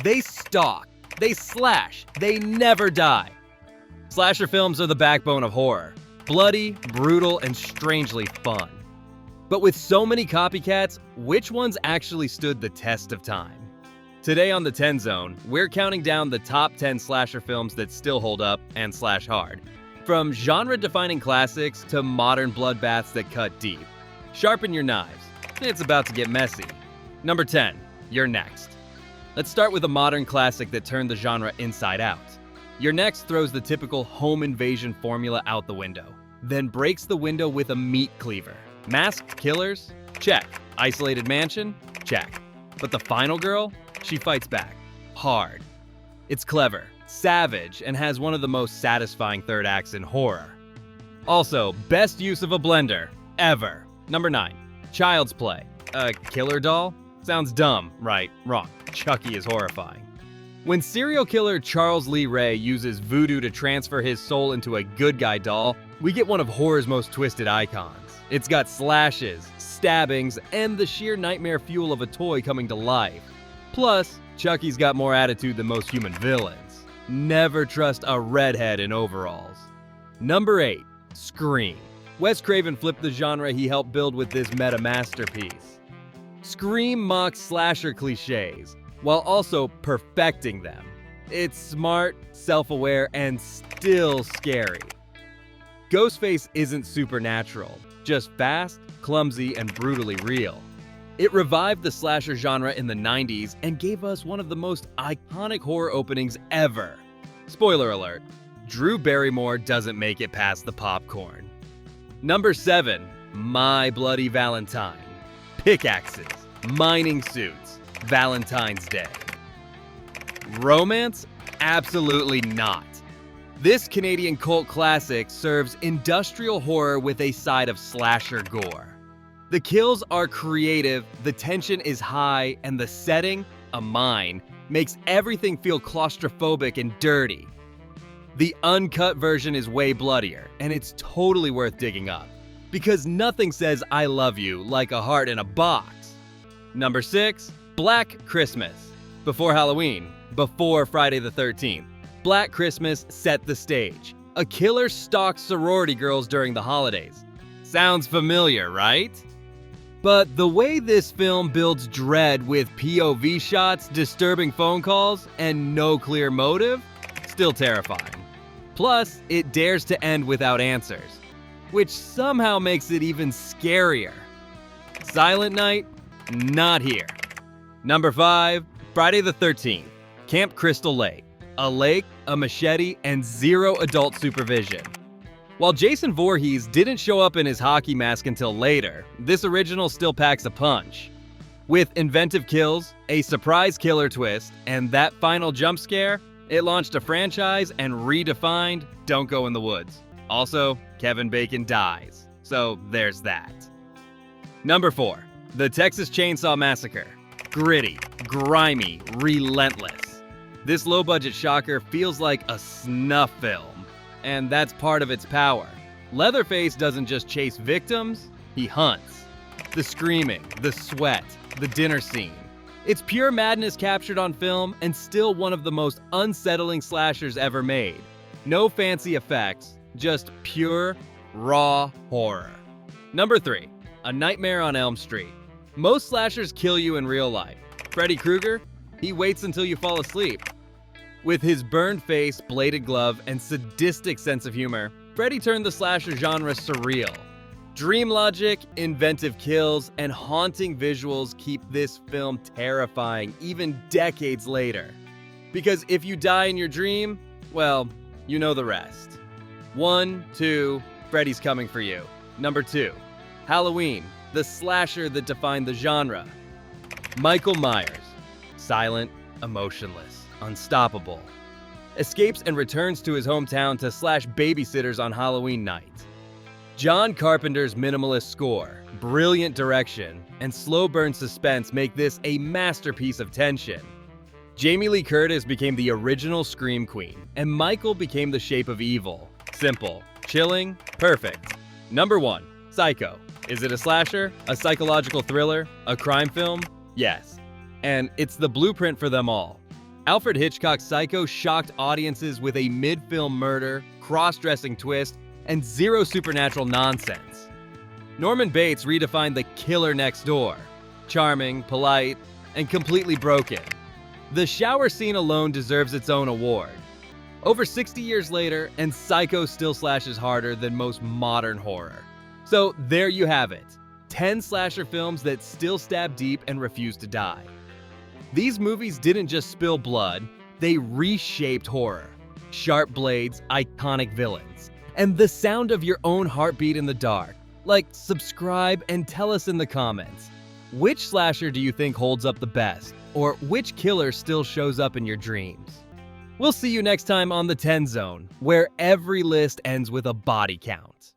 They stalk, they slash, they never die. Slasher films are the backbone of horror. Bloody, brutal, and strangely fun. But with so many copycats, which ones actually stood the test of time? Today on the 10 Zone, we're counting down the top 10 slasher films that still hold up and slash hard. From genre-defining classics to modern bloodbaths that cut deep. Sharpen your knives. It's about to get messy. Number 10, You're Next. Let's start with a modern classic that turned the genre inside out. You're Next throws the typical home invasion formula out the window, then breaks the window with a meat cleaver. Masked killers? Check. Isolated mansion? Check. But the final girl? She fights back. Hard. It's clever, savage, and has one of the most satisfying third acts in horror. Also, best use of a blender ever. Number 9. Child's Play. A killer doll? Sounds dumb, right? Wrong. Chucky is horrifying. When serial killer Charles Lee Ray uses voodoo to transfer his soul into a good guy doll, we get one of horror's most twisted icons. It's got slashes, stabbings, and the sheer nightmare fuel of a toy coming to life. Plus, Chucky's got more attitude than most human villains. Never trust a redhead in overalls. Number 8. Scream. Wes Craven flipped the genre he helped build with this meta masterpiece. Scream mocks slasher cliches, while also perfecting them. It's smart, self-aware, and still scary. Ghostface isn't supernatural, just fast, clumsy, and brutally real. It revived the slasher genre in the 90s and gave us one of the most iconic horror openings ever. Spoiler alert, Drew Barrymore doesn't make it past the popcorn. Number 7, My Bloody Valentine. Pickaxes, mining suits, Valentine's Day. Romance? Absolutely not. This Canadian cult classic serves industrial horror with a side of slasher gore. The kills are creative, the tension is high, and the setting, a mine, makes everything feel claustrophobic and dirty. The uncut version is way bloodier, and it's totally worth digging up, because nothing says I love you like a heart in a box. Number 6, Black Christmas. Before Halloween, before Friday the 13th, Black Christmas set the stage. A killer stalks sorority girls during the holidays. Sounds familiar, right? But the way this film builds dread with POV shots, disturbing phone calls, and no clear motive, still terrifying. Plus, it dares to end without answers, which somehow makes it even scarier. Silent Night? Not here. Number 5, Friday the 13th, Camp Crystal Lake. A lake, a machete, and zero adult supervision. While Jason Voorhees didn't show up in his hockey mask until later, this original still packs a punch. With inventive kills, a surprise killer twist, and that final jump scare, it launched a franchise and redefined Don't Go in the Woods. Also, Kevin Bacon dies, so there's that. Number 4, The Texas Chainsaw Massacre. Gritty, grimy, relentless. This low-budget shocker feels like a snuff film, and that's part of its power. Leatherface doesn't just chase victims, he hunts. The screaming, the sweat, the dinner scene. It's pure madness captured on film and still one of the most unsettling slashers ever made. No fancy effects, just pure, raw horror. Number 3, A Nightmare on Elm Street. Most slashers kill you in real life. Freddy Krueger? He waits until you fall asleep. With his burned face, bladed glove, and sadistic sense of humor, Freddy turned the slasher genre surreal. Dream logic, inventive kills, and haunting visuals keep this film terrifying even decades later. Because if you die in your dream, well, you know the rest. 1, 2, Freddy's coming for you. Number 2, Halloween, the slasher that defined the genre. Michael Myers, silent, emotionless, unstoppable. Escapes and returns to his hometown to slash babysitters on Halloween night. John Carpenter's minimalist score, brilliant direction, and slow burn suspense make this a masterpiece of tension. Jamie Lee Curtis became the original Scream Queen, and Michael became the shape of evil. Simple, chilling, perfect. Number 1, Psycho. Is it a slasher? A psychological thriller? A crime film? Yes. And it's the blueprint for them all. Alfred Hitchcock's Psycho shocked audiences with a mid-film murder, cross-dressing twist, and zero supernatural nonsense. Norman Bates redefined the killer next door. Charming, polite, and completely broken. The shower scene alone deserves its own award. Over 60 years later, and Psycho still slashes harder than most modern horror. So there you have it. 10 slasher films that still stab deep and refuse to die. These movies didn't just spill blood, they reshaped horror. Sharp blades, iconic villains, and the sound of your own heartbeat in the dark. Like, subscribe and tell us in the comments. Which slasher do you think holds up the best? Or which killer still shows up in your dreams? We'll see you next time on the 10 Zone, where every list ends with a body count.